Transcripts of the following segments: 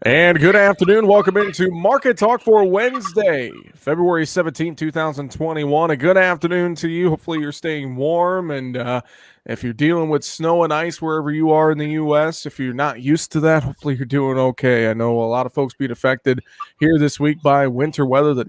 And good afternoon. Welcome into Market Talk for Wednesday, February 17, 2021. A good afternoon to you. Hopefully, you're staying warm. And if you're dealing with snow and ice wherever you are in the U.S., if you're not used to that, hopefully you're doing okay. I know a lot of folks being affected here this week by winter weather that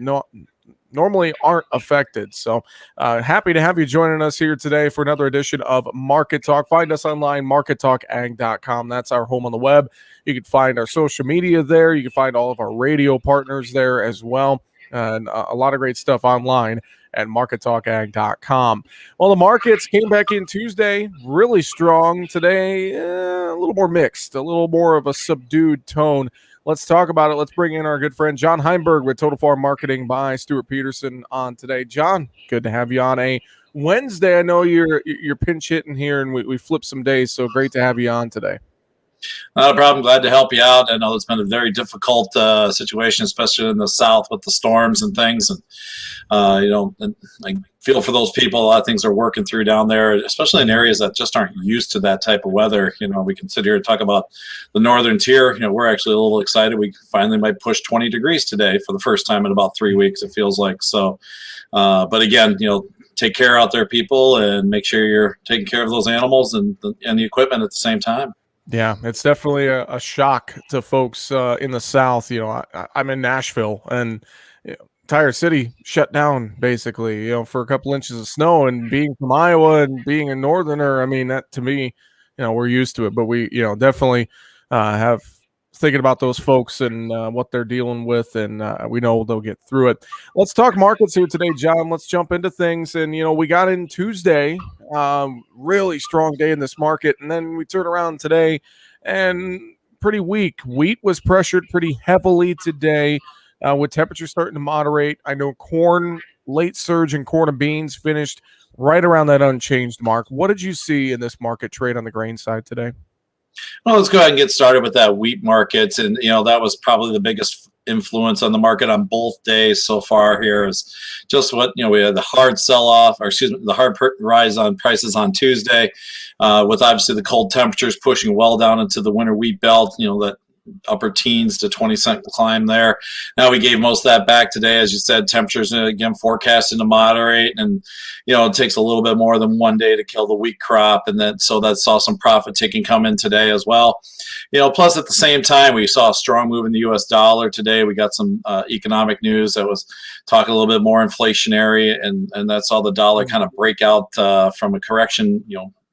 normally aren't affected. So happy to have you joining us here today for another edition of Market Talk. Find us online, markettalkag.com. That's our home on the web. You can find our social media there. You can find all of our radio partners there as well. And a lot of great stuff online at markettalkag.com. Well, the markets came back in Tuesday really strong. Today, a little more mixed, a little more of a subdued tone. Let's talk about it. Let's bring in our good friend John Heinberg with Total Farm Marketing by Stuart Peterson on today. John, good to have you on a Wednesday. I know you're pinch hitting here, and we flipped some days, so great to have you on today. Not a problem. Glad to help you out. I know it's been a very difficult situation, especially in the South with the storms and things. And, and I feel for those people. A lot of things are working through down there, especially in areas that just aren't used to that type of weather. We can sit here and talk about the northern tier. We're actually a little excited. We finally might push 20 degrees today for the first time in about 3 weeks, it feels like. So, but again, take care out there, people, and make sure you're taking care of those animals and the equipment at the same time. Yeah, it's definitely a shock to folks in the South. I'm in Nashville, and entire city shut down basically, for a couple inches of snow. And being from Iowa and being a northerner, I mean, that to me, we're used to it. But we, definitely have thinking about those folks and what they're dealing with, and we know they'll get through it. Let's talk markets here today, John. Let's jump into things. And we got in Tuesday, really strong day in this market, and then we turn around today and pretty weak. Wheat was pressured pretty heavily today, with temperatures starting to moderate. I know corn, late surge in corn and beans finished right around that unchanged mark. What did you see in this market trade on the grain side today? Well, let's go ahead and get started with that wheat market. And, that was probably the biggest influence on the market on both days so far here is just what, we had the hard sell-off, or excuse me, the hard rise on prices on Tuesday, with obviously the cold temperatures pushing well down into the winter wheat belt, that upper teens to 20-cent climb there. Now we gave most of that back today. As you said, temperatures again forecasted to moderate, and it takes a little bit more than 1 day to kill the wheat crop, and then so that saw some profit taking come in today as well. Plus at the same time we saw a strong move in the US dollar today. We got some economic news that was talking a little bit more inflationary, and that saw the dollar kind of break out from a correction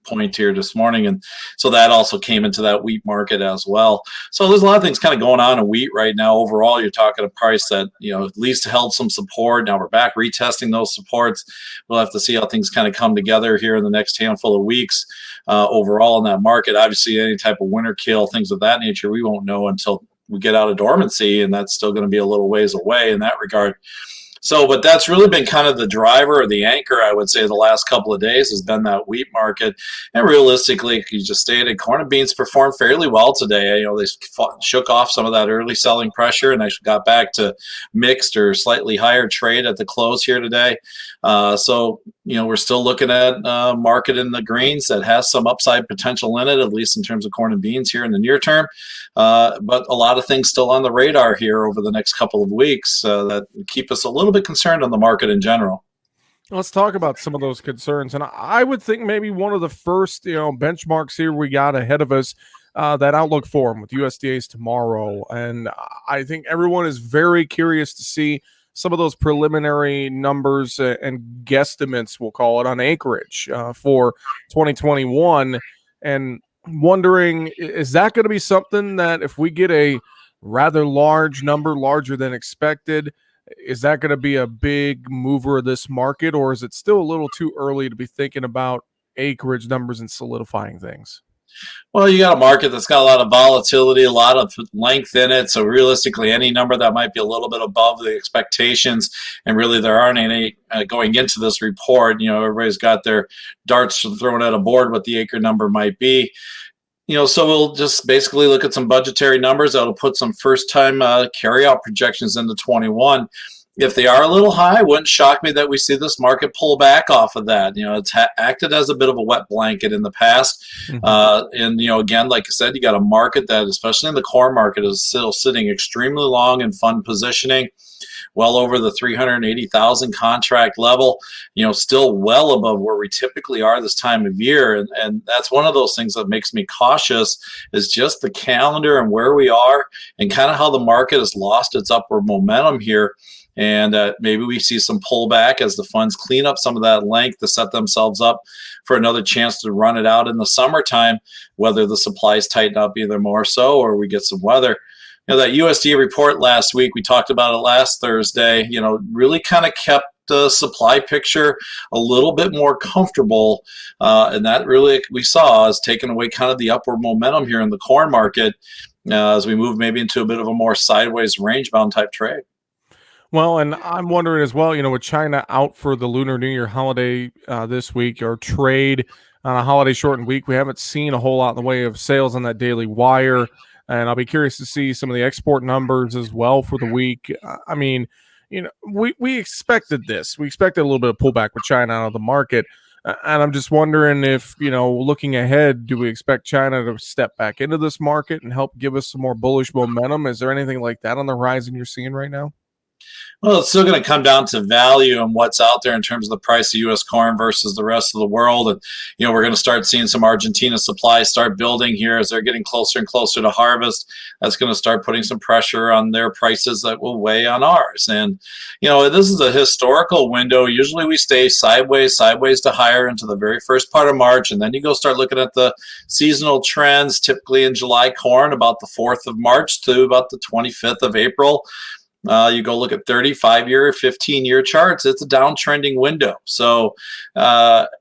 point here this morning, and so that also came into that wheat market as well. So there's a lot of things kind of going on in wheat right now. Overall, you're talking a price that at least held some support. Now we're back retesting those supports. We'll have to see how things kind of come together here in the next handful of weeks overall in that market. Obviously, any type of winter kill, things of that nature, we won't know until we get out of dormancy, and that's still going to be a little ways away in that regard. So, but that's really been kind of the driver or the anchor, I would say, the last couple of days has been that wheat market. And realistically, you just stated, corn and beans performed fairly well today. They shook off some of that early selling pressure and actually got back to mixed or slightly higher trade at the close here today. So, we're still looking at a market in the greens that has some upside potential in it, at least in terms of corn and beans here in the near term. But a lot of things still on the radar here over the next couple of weeks that keep us a little bit concerned on the market in general. Let's talk about some of those concerns. And I would think maybe one of the first, benchmarks here we got ahead of us, that Outlook Forum with USDA's tomorrow. And I think everyone is very curious to see some of those preliminary numbers and guesstimates, we'll call it, on acreage for 2021. And wondering, is that going to be something that if we get a rather large number, larger than expected, is that going to be a big mover of this market, or is it still a little too early to be thinking about acreage numbers and solidifying things? Well, you got a market that's got a lot of volatility, a lot of length in it. So realistically, any number that might be a little bit above the expectations, and really there aren't any going into this report. Everybody's got their darts thrown at a board what the acre number might be. So we'll just basically look at some budgetary numbers that'll put some first-time carry-out projections into 21. If they are a little high, it wouldn't shock me that we see this market pull back off of that. It's acted as a bit of a wet blanket in the past. Mhm. And, again, like I said, you got a market that, especially in the core market, is still sitting extremely long in fund positioning, well over the 380,000 contract level, still well above where we typically are this time of year. And that's one of those things that makes me cautious is just the calendar and where we are and kind of how the market has lost its upward momentum here. And maybe we see some pullback as the funds clean up some of that length to set themselves up for another chance to run it out in the summertime, whether the supplies tighten up either more so or we get some weather. That USDA report last week, we talked about it last Thursday, really kind of kept the supply picture a little bit more comfortable. And that really we saw is taking away kind of the upward momentum here in the corn market as we move maybe into a bit of a more sideways range bound type trade. Well, and I'm wondering as well, with China out for the Lunar New Year holiday this week or trade on a holiday shortened week, we haven't seen a whole lot in the way of sales on that Daily Wire. And I'll be curious to see some of the export numbers as well for the week. I mean, we expected this. We expected a little bit of pullback with China out of the market. And I'm just wondering if, looking ahead, do we expect China to step back into this market and help give us some more bullish momentum? Is there anything like that on the horizon you're seeing right now? Well, it's still going to come down to value and what's out there in terms of the price of U.S. corn versus the rest of the world. And, we're going to start seeing some Argentina supplies start building here as they're getting closer and closer to harvest. That's going to start putting some pressure on their prices that will weigh on ours. And, this is a historical window. Usually we stay sideways to higher into the very first part of March. And then you go start looking at the seasonal trends, typically in July corn, about the 4th of March to about the 25th of April. You go look at 35-year, 15-year charts, it's a downtrending window. So,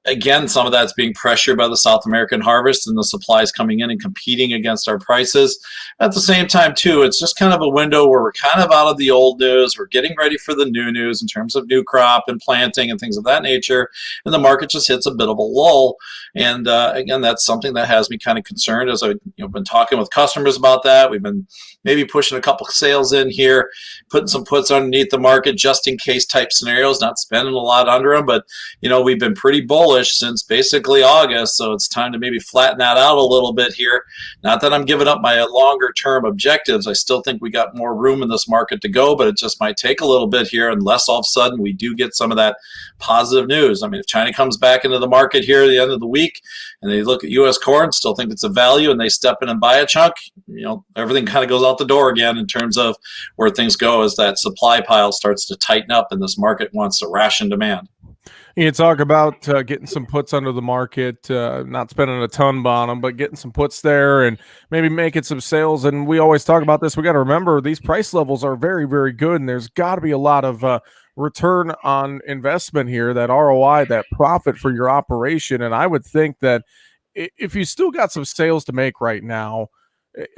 again, some of that's being pressured by the South American harvest and the supplies coming in and competing against our prices. At the same time, too, it's just kind of a window where we're kind of out of the old news. We're getting ready for the new news in terms of new crop and planting and things of that nature. And the market just hits a bit of a lull. And, again, that's something that has me kind of concerned as I've been talking with customers about that. We've been maybe pushing a couple of sales in here, putting some puts underneath the market just in case type scenarios, not spending a lot under them. But, we've been pretty bullish since basically August. So it's time to maybe flatten that out a little bit here. Not that I'm giving up my longer term objectives. I still think we got more room in this market to go, but it just might take a little bit here unless all of a sudden we do get some of that positive news. I mean, if China comes back into the market here at the end of the week and they look at U.S. corn, still think it's a value, and they step in and buy a chunk, everything kind of goes out the door again in terms of where things go as that supply pile starts to tighten up and this market wants to ration demand. You talk about getting some puts under the market, not spending a ton on them, but getting some puts there and maybe making some sales. And we always talk about this. We got to remember these price levels are very, very good, and there's got to be a lot of return on investment here, that ROI, that profit for your operation. And I would think that if you still got some sales to make right now,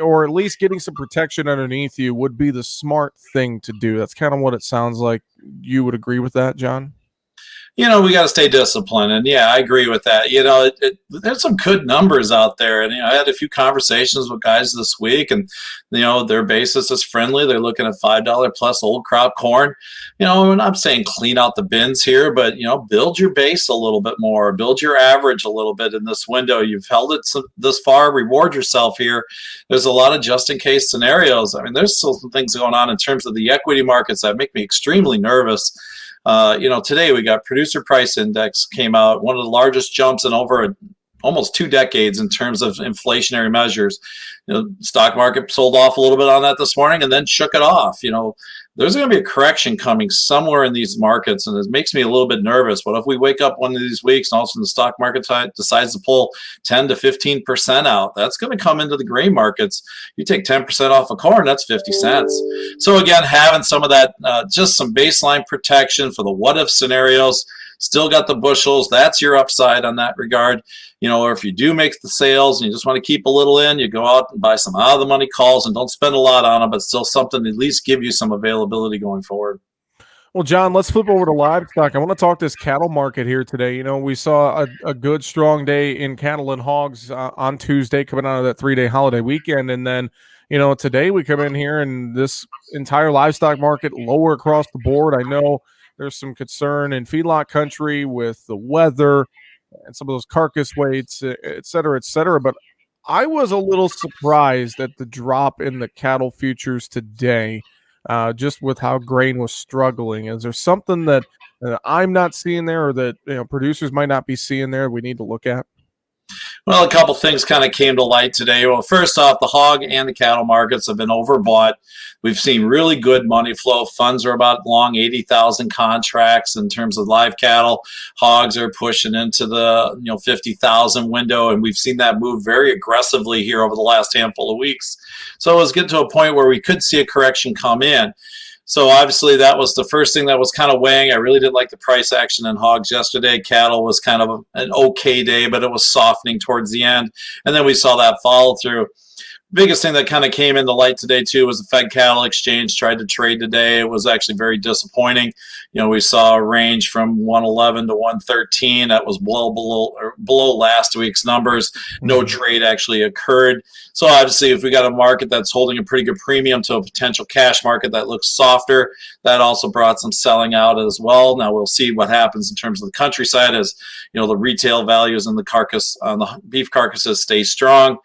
or at least getting some protection underneath you would be the smart thing to do. That's kind of what it sounds like. You would agree with that, John? We got to stay disciplined. And yeah, I agree with that. There's some good numbers out there. And, I had a few conversations with guys this week and, their basis is friendly. They're looking at $5 plus old crop corn. I'm not saying clean out the bins here, but, build your base a little bit more, build your average a little bit in this window. You've held it this far, reward yourself here. There's a lot of just in case scenarios. I mean, there's still some things going on in terms of the equity markets that make me extremely nervous. Today we got producer price index came out, one of the largest jumps in over almost 2 decades in terms of inflationary measures. Stock market sold off a little bit on that this morning and then shook it off. There's going to be a correction coming somewhere in these markets, and it makes me a little bit nervous. What if we wake up one of these weeks and all of a sudden the stock market decides to pull 10 to 15% out? That's going to come into the gray markets. You take 10% off of corn, that's 50 cents. So again, having some of that, just some baseline protection for the what if scenarios. Still got the bushels. That's your upside on that regard. Or if you do make the sales and you just want to keep a little in, you go out and buy some out of the money calls and don't spend a lot on them, but still something to at least give you some availability going forward. Well, John, let's flip over to livestock. I want to talk this cattle market here today. We saw a good, strong day in cattle and hogs on Tuesday coming out of that 3-day holiday weekend. And then, Today we come in here and this entire livestock market lower across the board. I know there's some concern in feedlot country with the weather and some of those carcass weights, et cetera, et cetera. But I was a little surprised at the drop in the cattle futures today, just with how grain was struggling. Is there something that I'm not seeing there, or that producers might not be seeing there? We need to look at. Well, a couple things kind of came to light today. Well, first off, the hog and the cattle markets have been overbought. We've seen really good money flow. Funds are about long 80,000 contracts in terms of live cattle. Hogs are pushing into the 50,000 window, and we've seen that move very aggressively here over the last handful of weeks. So it was getting to a point where we could see a correction come in. So obviously that was the first thing that was kind of weighing. I really didn't like the price action in hogs yesterday. Cattle was kind of an okay day, but it was softening towards the end. And then we saw that follow through. Biggest thing that kind of came into light today too was the Fed cattle exchange tried to trade today. It was actually very disappointing. We saw a range from 111 to 113. That was below last week's numbers. No trade actually occurred. So obviously, if we got a market that's holding a pretty good premium to a potential cash market that looks softer, that also brought some selling out as well. Now we'll see what happens in terms of the countryside as the retail values in the carcass on the beef carcasses stay strong.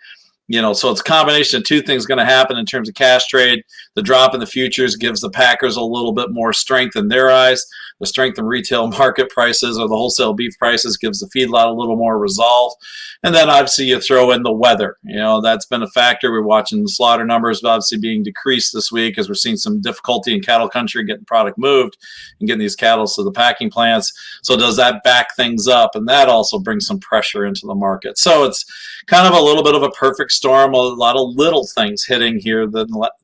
So it's a combination of two things going to happen in terms of cash trade. The drop in the futures gives the packers a little bit more strength in their eyes. The strength in retail market prices or the wholesale beef prices gives the feedlot a little more resolve. And then obviously you throw in the weather. That's been a factor. We're watching the slaughter numbers obviously being decreased this week as we're seeing some difficulty in cattle country getting product moved and getting these cattle to the packing plants. So does that back things up? And that also brings some pressure into the market. So it's kind of a little bit of a perfect storm, a lot of little things hitting here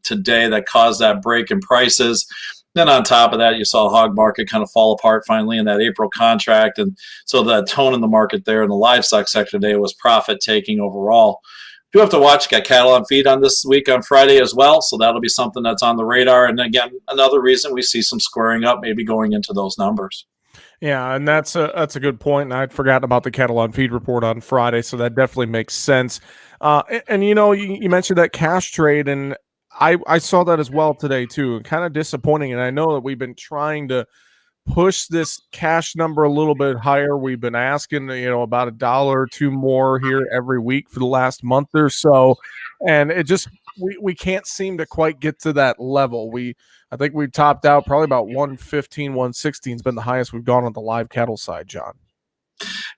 today that caused that break in prices. Then on top of that, you saw the hog market kind of fall apart finally in that April contract. And so that tone in the market there in the livestock sector today was profit taking overall. Do have to watch, got cattle on feed on this week on Friday as well. So that'll be something that's on the radar. And again, another reason we see some squaring up maybe going into those numbers. Yeah, and that's a good point. And I'd forgotten about the cattle on feed report on Friday, so that definitely makes sense. And you mentioned that cash trade, and I saw that as well today too. Kind of disappointing, and I know that we've been trying to push this cash number a little bit higher. We've been asking, about $1 or $2 more here every week for the last month or so, and it just we can't seem to quite get to that level. I think we topped out probably about 115, 116 has been the highest we've gone on the live cattle side, John.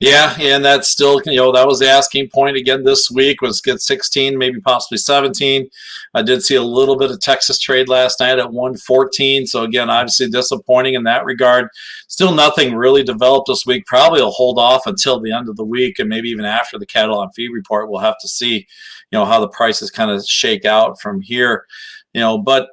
Yeah, and that's still, that was the asking point again this week was get 16, maybe possibly 17. I did see a little bit of Texas trade last night at 114. So again, obviously disappointing in that regard. Still nothing really developed this week. Probably will hold off until the end of the week and maybe even after the cattle on feed report. We'll have to see, how the prices kind of shake out from here. But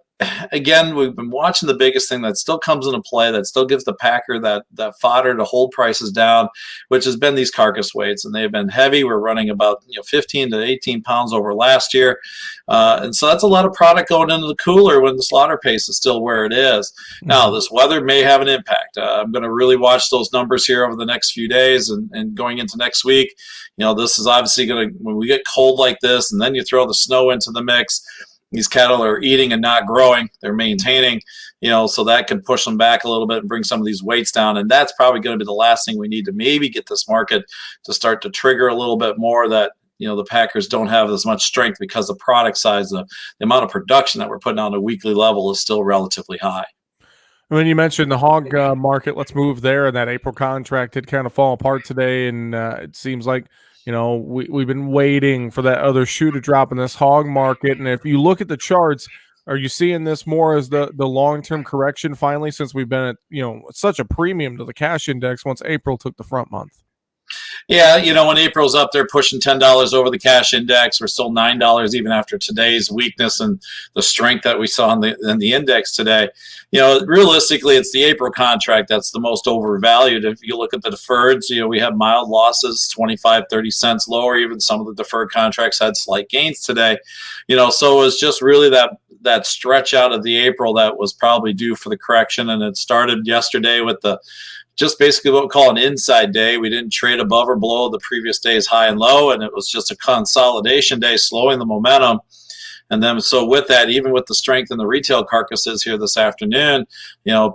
again, we've been watching the biggest thing that still comes into play, that still gives the packer that fodder to hold prices down, which has been these carcass weights, and they've been heavy. We're running about 15 to 18 pounds over last year, and so that's a lot of product going into the cooler when the slaughter pace is still where it is. Now, this weather may have an impact. I'm going to really watch those numbers here over the next few days and going into next week. This is obviously going to, when we get cold like this, and then you throw the snow into the mix. These cattle are eating and not growing. They're maintaining, so that could push them back a little bit and bring some of these weights down. And that's probably going to be the last thing we need to maybe get this market to start to trigger a little bit more that, the packers don't have as much strength because the product size, the amount of production that we're putting on a weekly level is still relatively high. When you mentioned the hog market, let's move there. And that April contract did kind of fall apart today. And it seems like, we've been waiting for that other shoe to drop in this hog market. And if you look at the charts, are you seeing this more as the long-term correction finally, since we've been at, such a premium to the cash index once April took the front month? Yeah, when April's up there pushing $10 over the cash index, we're still $9 even after today's weakness and the strength that we saw in the index today. Realistically, it's the April contract that's the most overvalued. If you look at the deferreds, we have mild losses, 25, 30 cents lower. Even some of the deferred contracts had slight gains today. So it was just really that stretch out of the April that was probably due for the correction. And it started yesterday with just basically what we call an inside day. We didn't trade above or below the previous day's high and low, and it was just a consolidation day, slowing the momentum. And then, so with that, even with the strength in the retail carcasses here this afternoon,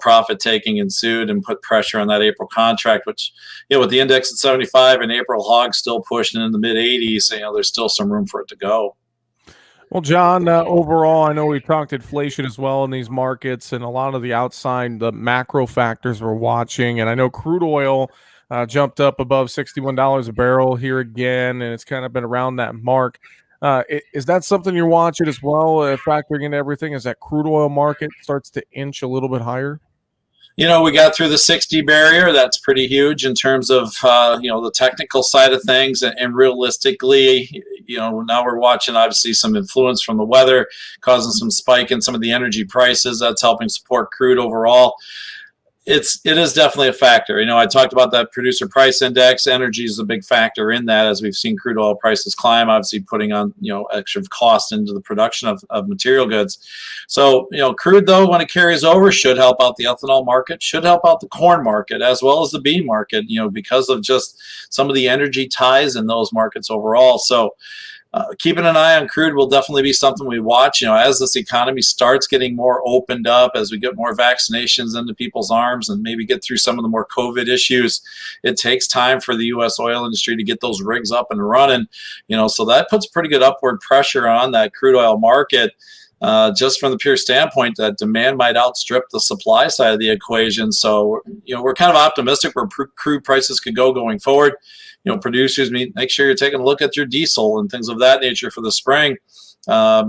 profit taking ensued and put pressure on that April contract, which, with the index at 75 and April hogs still pushing in the mid 80s, there's still some room for it to go. Well, John, overall, I know we talked inflation as well in these markets and a lot of the macro factors we're watching. And I know crude oil jumped up above $61 a barrel here again, and it's kind of been around that mark. Is that something you're watching as well, factoring into everything, as that crude oil market starts to inch a little bit higher? We got through the 60 barrier. That's pretty huge in terms of, the technical side of things. And realistically, now we're watching, obviously, some influence from the weather causing some spike in some of the energy prices. That's helping support crude overall. It is definitely a factor. I talked about that producer price index. Energy is a big factor in that, as we've seen crude oil prices climb, obviously putting on, extra cost into the production of material goods. So, crude, though, when it carries over, should help out the ethanol market, should help out the corn market, as well as the bean market, because of just some of the energy ties in those markets overall. So, keeping an eye on crude will definitely be something we watch. As this economy starts getting more opened up, as we get more vaccinations into people's arms and maybe get through some of the more COVID issues, it takes time for the U.S. oil industry to get those rigs up and running. So that puts pretty good upward pressure on that crude oil market. Just from the pure standpoint that demand might outstrip the supply side of the equation. So, we're kind of optimistic where crude prices could go going forward. Producers, make sure you're taking a look at your diesel and things of that nature for the spring.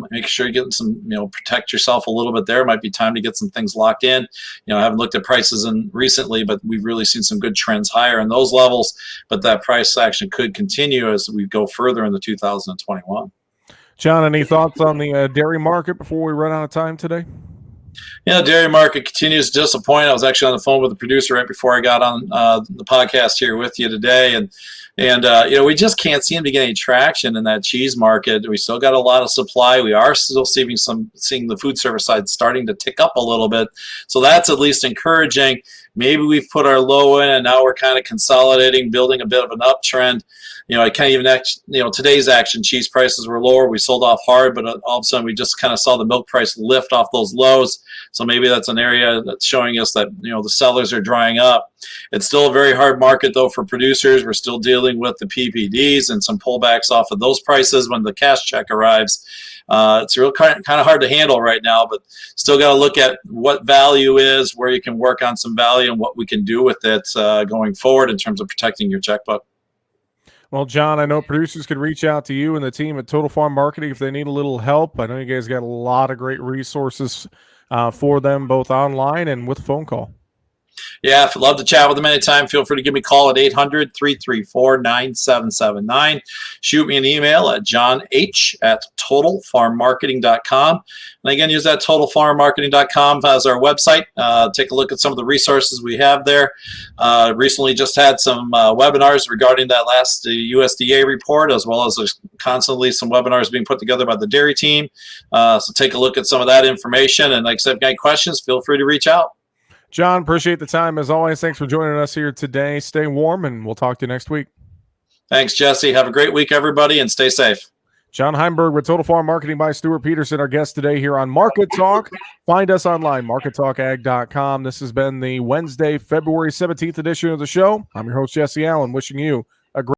Make sure you're getting some, protect yourself a little bit there. Might be time to get some things locked in. I haven't looked at prices recently, but we've really seen some good trends higher in those levels. But that price action could continue as we go further into 2021. John, any thoughts on the dairy market before we run out of time today? Dairy market continues to disappoint. I was actually on the phone with the producer right before I got on the podcast here with you today, and we just can't seem to get any traction in that cheese market. We still got a lot of supply. We are still seeing the food service side starting to tick up a little bit, so that's at least encouraging. Maybe we've put our low in, and now we're kind of consolidating, building a bit of an uptrend. I can't even today's action, cheese prices were lower. We sold off hard, but all of a sudden we just kind of saw the milk price lift off those lows. So maybe that's an area that's showing us that, the sellers are drying up. It's still a very hard market, though, for producers. We're still dealing with the PPDs and some pullbacks off of those prices when the cash check arrives. It's real kind of hard to handle right now, but still got to look at what value is, where you can work on some value, and what we can do with it going forward in terms of protecting your checkbook. Well, John, I know producers could reach out to you and the team at Total Farm Marketing if they need a little help. I know you guys got a lot of great resources for them, both online and with a phone call. Yeah, if you'd love to chat with them anytime, feel free to give me a call at 800-334-9779. Shoot me an email at johnh@totalfarmmarketing.com. And again, use that totalfarmmarketing.com as our website. Take a look at some of the resources we have there. Recently just had some webinars regarding that last USDA report, as well as there's constantly some webinars being put together by the dairy team. So take a look at some of that information. And like I said, if you have any questions, feel free to reach out. John, appreciate the time as always. Thanks for joining us here today. Stay warm, and we'll talk to you next week. Thanks, Jesse. Have a great week, everybody, and stay safe. John Heinberg with Total Farm Marketing by Stuart Peterson, our guest today here on Market Talk. Find us online, markettalkag.com. This has been the Wednesday, February 17th edition of the show. I'm your host, Jesse Allen, wishing you a great